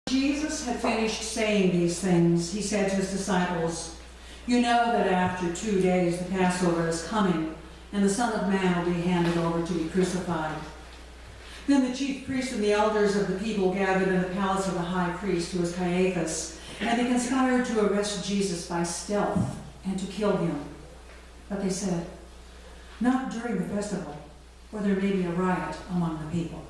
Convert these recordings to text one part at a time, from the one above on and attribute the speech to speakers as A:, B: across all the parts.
A: Jesus had finished saying these things, he said to his disciples, "You know that after 2 days the Passover is coming, and the Son of Man will be handed over to be crucified." Then the chief priests and the elders of the people gathered in the palace of the high priest, who was Caiaphas, and they conspired to arrest Jesus by stealth and to kill him. But they said, "Not during the festival, or there may be a riot among the people."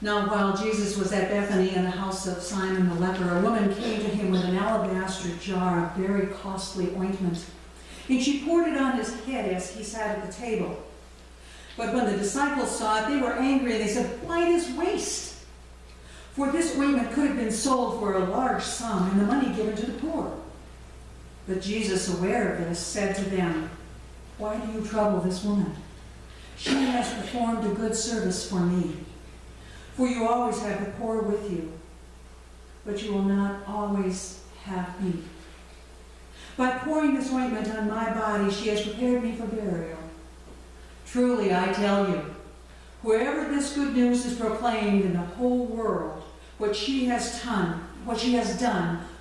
A: Now, while Jesus was at Bethany in the house of Simon the leper, a woman came to him with an alabaster jar of very costly ointment, and she poured it on his head as he sat at the table. But when the disciples saw it, they were angry, and they said, "Why this waste? For this ointment could have been sold for a large sum and the money given to the poor." But Jesus, aware of this, said to them, "Why do you trouble this woman? She has performed a good service for me. For you always have the poor with you, but you will not always have me. By pouring this ointment on my body, she has prepared me for burial. Truly, I tell you, wherever this good news is proclaimed in the whole world, what she has done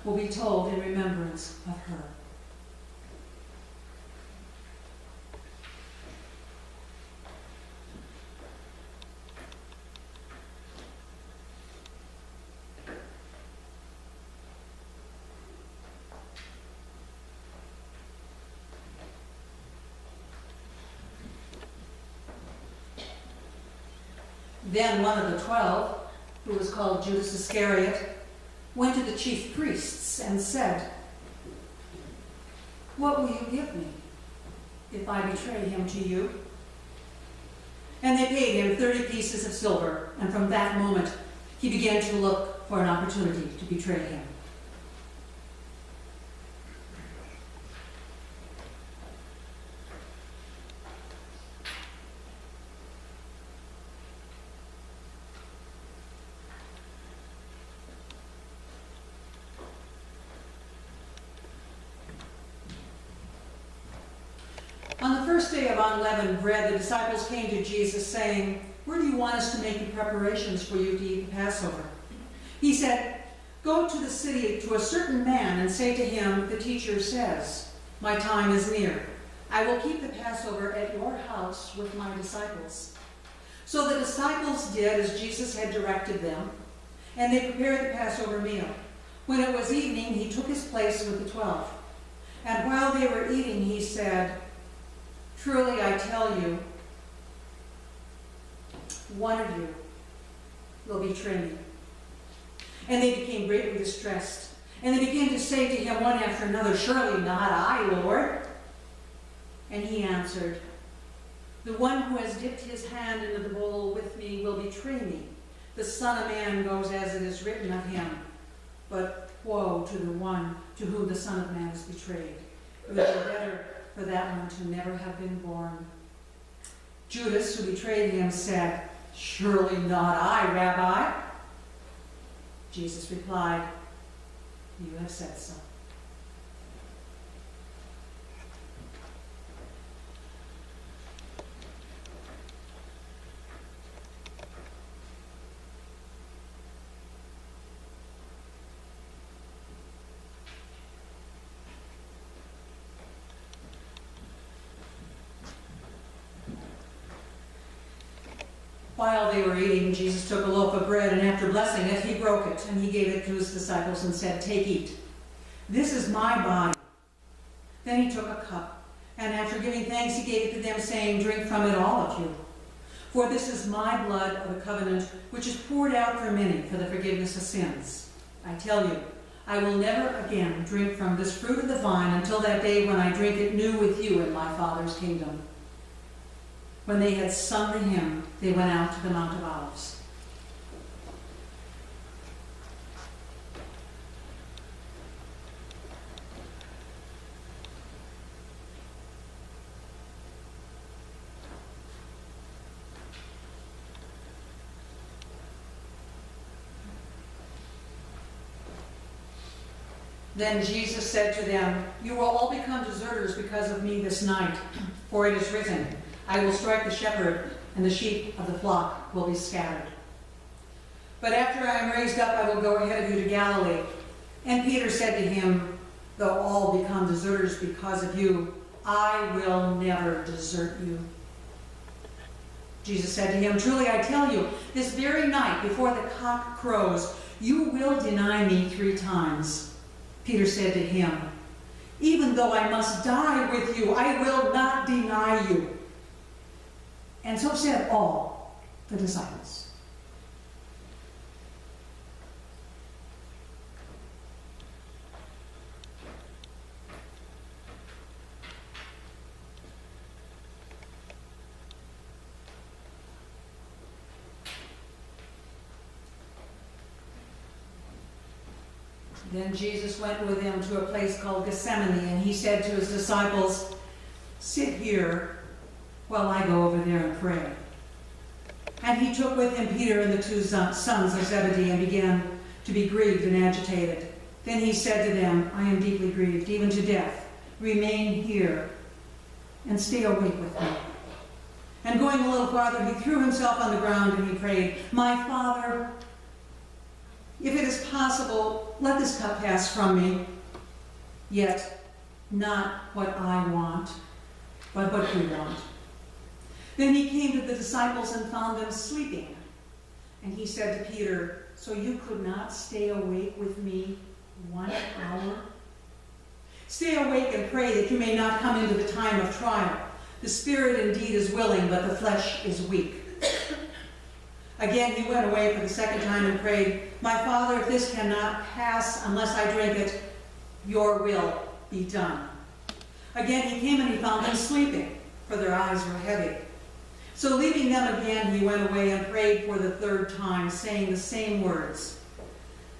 A: will be told in remembrance of her." Then one of the 12, who was called Judas Iscariot, went to the chief priests and said, "What will you give me if I betray him to you?" And they paid him 30 pieces of silver, and from that moment he began to look for an opportunity to betray him. On the first day of unleavened bread, the disciples came to Jesus saying, "Where do you want us to make the preparations for you to eat the Passover?" He said, "Go to the city to a certain man and say to him, 'The teacher says, my time is near. I will keep the Passover at your house with my disciples.'" So the disciples did as Jesus had directed them, and they prepared the Passover meal. When it was evening, he took his place with the 12. And while they were eating, he said, "Truly I tell you, one of you will betray me." And they became greatly distressed. And they began to say to him one after another, "Surely not I, Lord." And he answered, "The one who has dipped his hand into the bowl with me will betray me. The Son of Man goes as it is written of him. But woe to the one to whom the Son of Man is betrayed. It would be better for that one to never have been born." Judas, who betrayed him, said, "Surely not I, Rabbi." Jesus replied, "You have said so." While they were eating, Jesus took a loaf of bread, and after blessing it, he broke it, and he gave it to his disciples and said, "Take, eat. This is my body." Then he took a cup, and after giving thanks, he gave it to them, saying, "Drink from it, all of you. For this is my blood of the covenant, which is poured out for many for the forgiveness of sins. I tell you, I will never again drink from this fruit of the vine until that day when I drink it new with you in my Father's kingdom." When they had sung the hymn, they went out to the Mount of Olives. Then Jesus said to them, "You will all become deserters because of me this night, for it is written, I will strike the shepherd, and the sheep of the flock will be scattered. But after I am raised up, I will go ahead of you to Galilee." And Peter said to him, "Though all become deserters because of you, I will never desert you." Jesus said to him, "Truly I tell you, this very night before the cock crows, you will deny me 3 times. Peter said to him, "Even though I must die with you, I will not deny you." And so said all the disciples. Then Jesus went with them to a place called Gethsemane, and he said to his disciples, "Sit here while I go over there and pray." And he took with him Peter and the 2 sons of Zebedee and began to be grieved and agitated. Then he said to them, "I am deeply grieved, even to death. Remain here and stay awake with me." And going a little farther, he threw himself on the ground and he prayed, "My Father, if it is possible, let this cup pass from me. Yet not what I want, but what you want." Then he came to the disciples and found them sleeping. And he said to Peter, "So you could not stay awake with me 1 hour? Stay awake and pray that you may not come into the time of trial. The spirit indeed is willing, but the flesh is weak." Again he went away for the 2nd time and prayed, "My Father, if this cannot pass unless I drink it, your will be done." Again he came and he found them sleeping, for their eyes were heavy. So leaving them again, he went away and prayed for the 3rd time, saying the same words.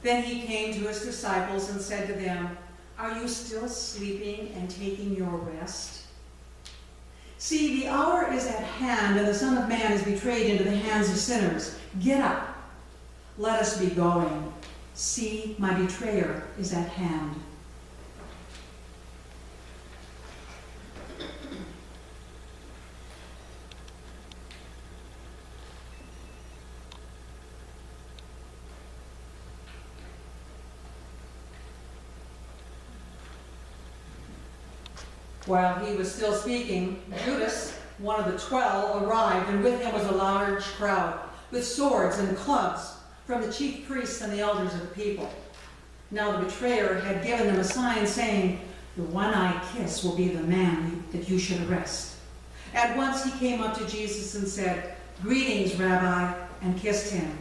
A: Then he came to his disciples and said to them, "Are you still sleeping and taking your rest? See, the hour is at hand, and the Son of Man is betrayed into the hands of sinners. Get up, let us be going. See, my betrayer is at hand." While he was still speaking, Judas, one of the 12, arrived, and with him was a large crowd, with swords and clubs, from the chief priests and the elders of the people. Now the betrayer had given them a sign, saying, "The one I kiss will be the man that you should arrest." At once he came up to Jesus and said, "Greetings, Rabbi," and kissed him.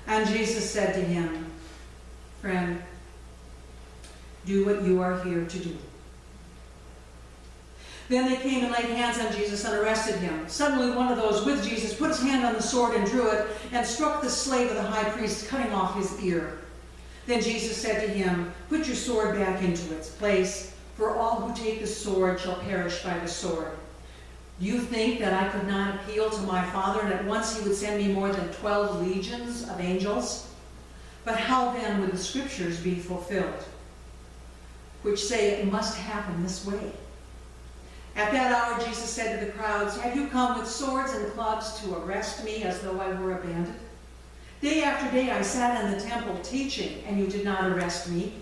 A: And Jesus said to him, "Friend, do what you are here to do." Then they came and laid hands on Jesus and arrested him. Suddenly one of those with Jesus put his hand on the sword and drew it and struck the slave of the high priest, cutting off his ear. Then Jesus said to him, "Put your sword back into its place, for all who take the sword shall perish by the sword. Do you think that I could not appeal to my Father, and at once he would send me more than 12 legions of angels? But how then would the scriptures be fulfilled, which say it must happen this way?" At that hour Jesus said to the crowds, "Have you come with swords and clubs to arrest me as though I were a bandit? Day after day I sat in the temple teaching, and you did not arrest me.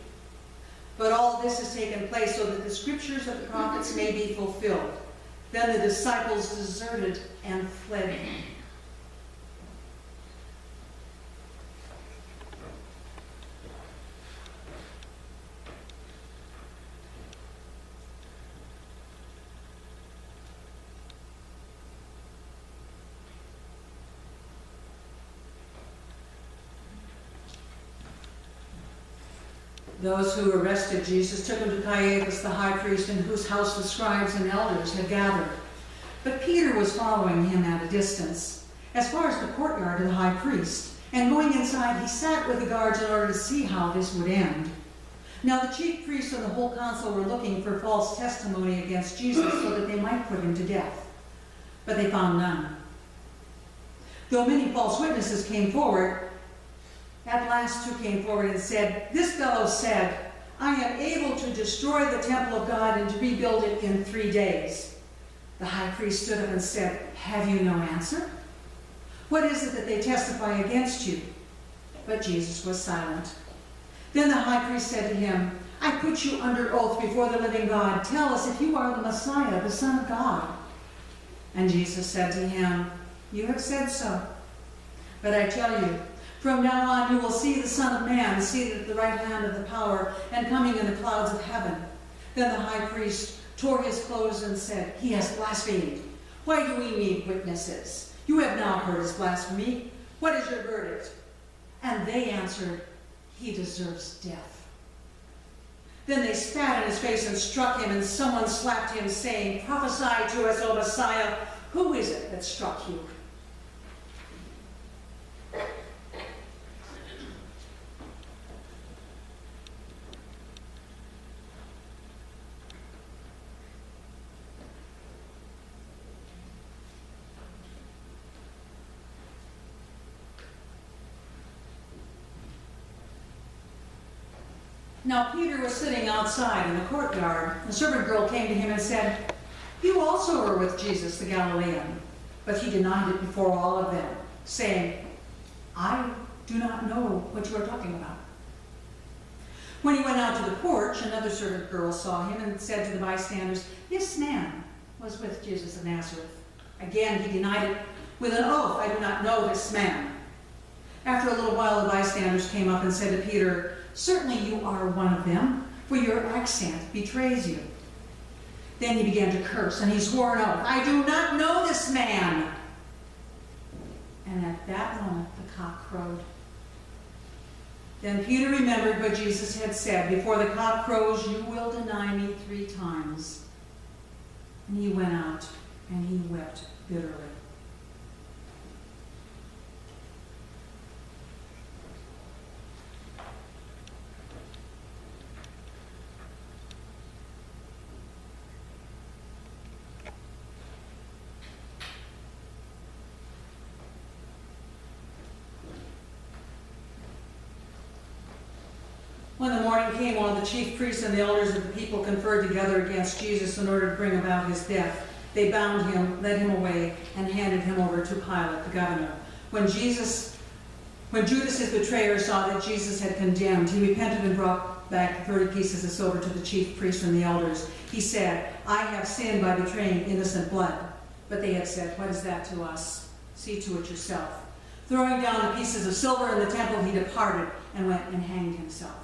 A: But all this has taken place so that the scriptures of the prophets may be fulfilled." Then the disciples deserted and fled. Those who arrested Jesus took him to Caiaphas, the high priest, in whose house the scribes and elders had gathered. But Peter was following him at a distance, as far as the courtyard of the high priest. And going inside, he sat with the guards in order to see how this would end. Now the chief priests and the whole council were looking for false testimony against Jesus so that they might put him to death. But they found none. Though many false witnesses came forward, at last 2 came forward and said, "This fellow said, I am able to destroy the temple of God and to rebuild it in 3 days." The high priest stood up and said, "Have you no answer? What is it that they testify against you?" But Jesus was silent. Then the high priest said to him, "I put you under oath before the living God. Tell us if you are the Messiah, the Son of God." And Jesus said to him, "You have said so. But I tell you, from now on you will see the Son of Man seated at the right hand of the power and coming in the clouds of heaven." Then the high priest tore his clothes and said, "He has blasphemed. Why do we need witnesses? You have now heard his blasphemy. What is your verdict?" And they answered, "He deserves death." Then they spat in his face and struck him, and someone slapped him, saying, "Prophesy to us, O Messiah, who is it that struck you?" Now Peter was sitting outside in the courtyard. The servant girl came to him and said, "You also are with Jesus the Galilean." But he denied it before all of them, saying, "I do not know what you are talking about." When he went out to the porch, another servant girl saw him and said to the bystanders, "This man was with Jesus of Nazareth." Again he denied it with an oath, "I do not know this man." After a little while the bystanders came up and said to Peter, "Certainly you are one of them, for your accent betrays you." Then he began to curse, and he swore an oath, "I do not know this man." And at that moment the cock crowed. Then Peter remembered what Jesus had said, "Before the cock crows, you will deny me 3 times." And he went out, and he wept bitterly. When the morning came, all the chief priests and the elders of the people conferred together against Jesus in order to bring about his death. They bound him, led him away, and handed him over to Pilate, the governor. When Judas, his betrayer, saw that Jesus had condemned, he repented and brought back 30 pieces of silver to the chief priests and the elders. He said, "I have sinned by betraying innocent blood." But they had said, "What is that to us? See to it yourself." Throwing down the pieces of silver in the temple, he departed and went and hanged himself.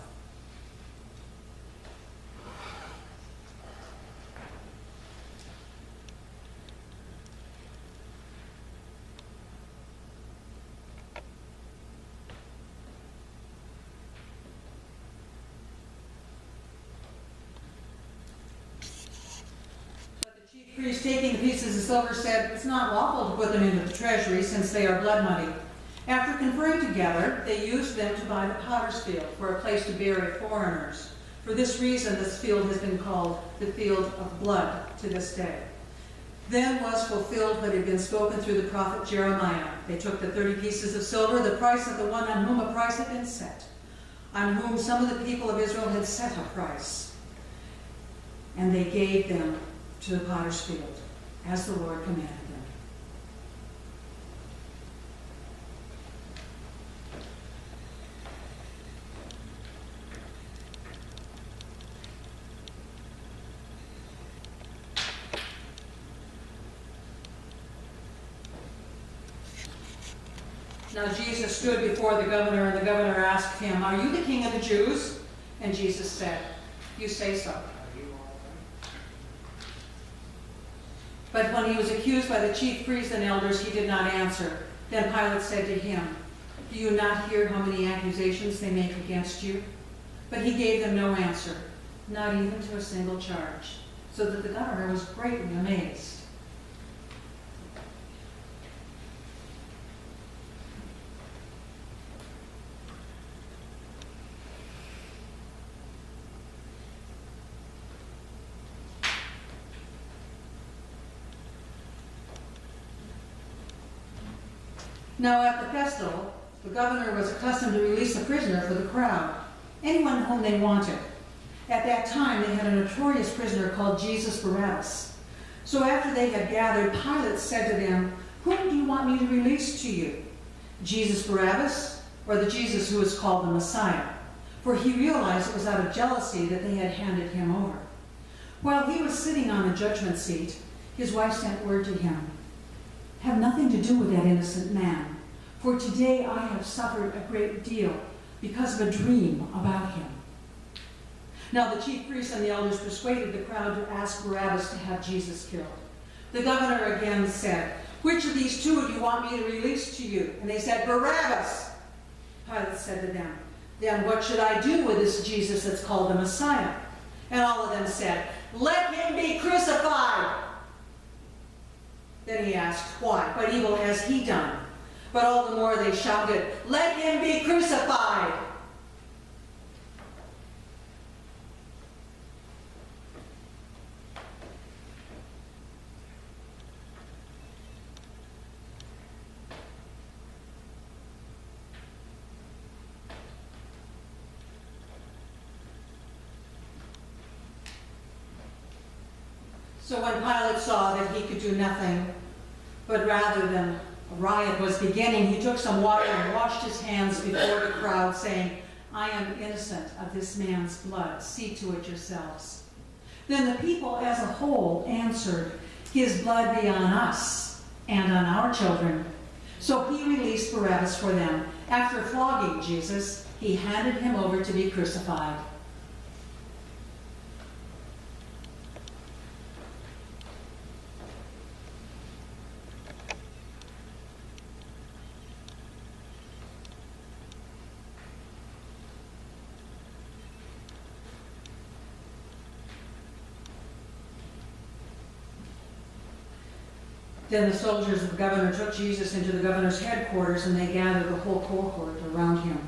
A: The priest, taking the pieces of silver, said, "It's not lawful to put them into the treasury, since they are blood money." After conferring together, they used them to buy the potter's field, for a place to bury foreigners. For this reason, this field has been called the field of blood to this day. Then was fulfilled what had been spoken through the prophet Jeremiah. They took the 30 pieces of silver, the price of the one on whom a price had been set, on whom some of the people of Israel had set a price, and they gave them to the potter's field, as the Lord commanded them. Now Jesus stood before the governor, and the governor asked him, "Are you the king of the Jews?" And Jesus said, "You say so." But when he was accused by the chief priests and elders, he did not answer. Then Pilate said to him, "Do you not hear how many accusations they make against you?" But he gave them no answer, not even to a single charge, so that the governor was greatly amazed. Now at the festival, the governor was accustomed to release a prisoner for the crowd, anyone whom they wanted. At that time, they had a notorious prisoner called Jesus Barabbas. So after they had gathered, Pilate said to them, "Whom do you want me to release to you? Jesus Barabbas, or the Jesus who is called the Messiah?" For he realized it was out of jealousy that they had handed him over. While he was sitting on the judgment seat, his wife sent word to him, "Have nothing to do with that innocent man, for today I have suffered a great deal because of a dream about him." Now the chief priests and the elders persuaded the crowd to ask Barabbas to have Jesus killed. The governor again said, "Which of these two do you want me to release to you?" And they said, "Barabbas." Pilate said to them, "Then what should I do with this Jesus that's called the Messiah?" And all of them said, "Let him be crucified." Then he asked, "Why? What evil has he done?" But all the more they shouted, "Let him be crucified." So when Pilate saw that he could do nothing, but rather than a riot was beginning, he took some water and washed his hands before the crowd, saying, "I am innocent of this man's blood. See to it yourselves." Then the people as a whole answered, "His blood be on us and on our children." So he released Barabbas for them. After flogging Jesus, he handed him over to be crucified. Then the soldiers of the governor took Jesus into the governor's headquarters, and they gathered the whole cohort around him.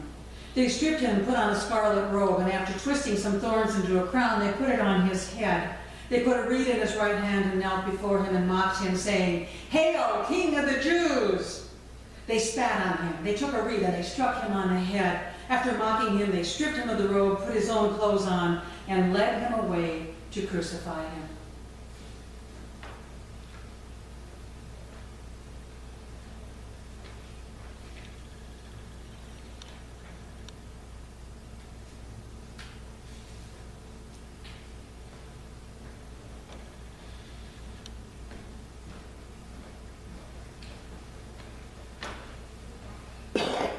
A: They stripped him and put on a scarlet robe, and after twisting some thorns into a crown, they put it on his head. They put a reed in his right hand and knelt before him and mocked him, saying, "Hail, King of the Jews!" They spat on him. They took a reed and they struck him on the head. After mocking him, they stripped him of the robe, put his own clothes on, and led him away to crucify him.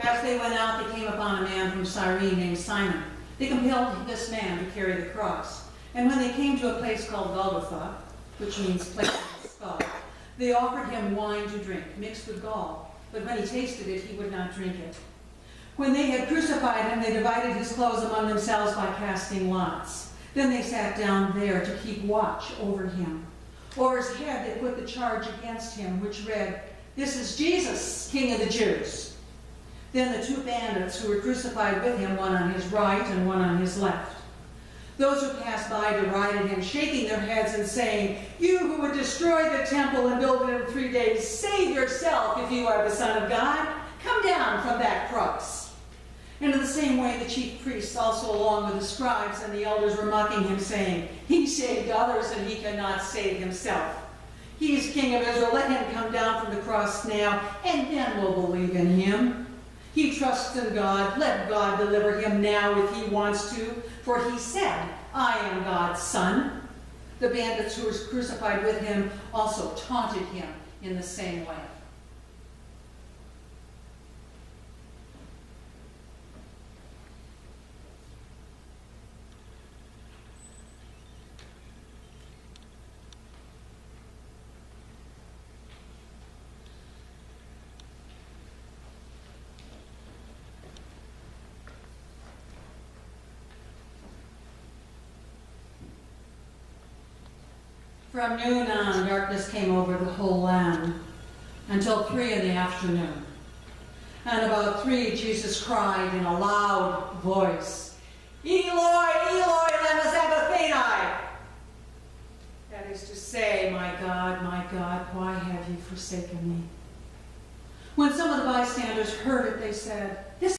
A: As they went out, they came upon a man from Cyrene named Simon. They compelled this man to carry the cross. And when they came to a place called Golgotha, which means place of the skull, they offered him wine to drink, mixed with gall. But when he tasted it, he would not drink it. When they had crucified him, they divided his clothes among themselves by casting lots. Then they sat down there to keep watch over him. Over his head they put the charge against him, which read, "This is Jesus, King of the Jews." Then the two bandits who were crucified with him, one on his right and one on his left. Those who passed by derided him, shaking their heads and saying, "You who would destroy the temple and build it in 3 days, save yourself if you are the Son of God. Come down from that cross." And in the same way the chief priests also along with the scribes and the elders were mocking him, saying, "He saved others and he cannot save himself. He is King of Israel. Let him come down from the cross now, and then we'll believe in him. He trusts in God. Let God deliver him now if he wants to. For he said, 'I am God's son.'" The bandits who were crucified with him also taunted him in the same way. From noon on, darkness came over the whole land until 3 in the afternoon. And about 3, Jesus cried in a loud voice, "Eloi, Eloi, lama sabachthani?" That is to say, my God, why have you forsaken me?" When some of the bystanders heard it, they said, "This